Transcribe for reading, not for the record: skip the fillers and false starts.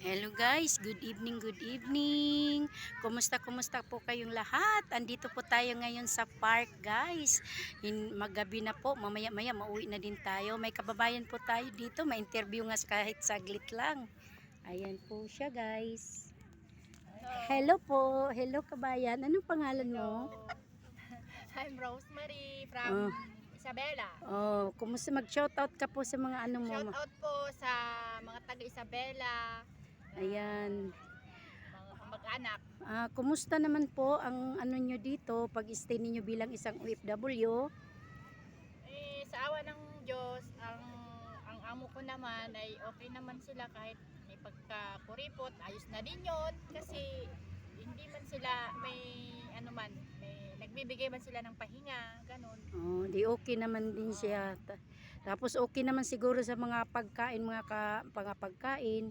Hello guys, good evening, good evening. Kumusta po kayong lahat? Andito po tayo ngayon sa park guys. Maggabi na po, mamaya-maya mauwi na din tayo. May kababayan po tayo dito, ma-interview nga kahit saglit lang. Ayan po siya guys. Hello po, hello kabayan. Anong pangalan mo? I'm Rosemary from Oh, Isabela. kumusta mag-shoutout ka po sa mga ano mo? Shout out po sa mga taga Isabela, Ayan. mga kamag-anak. Kumusta naman po ang ano nyo dito pag-stay ninyo bilang isang OFW? Sa awa ng Diyos, ang amo ko naman ay okay naman sila kahit may pagkakuripot, ayos na din yon kasi hindi man sila may nagbibigay man sila ng pahinga, ganun. Di okay naman din siya. Tapos okay naman siguro sa mga pagkain, mga pagkain.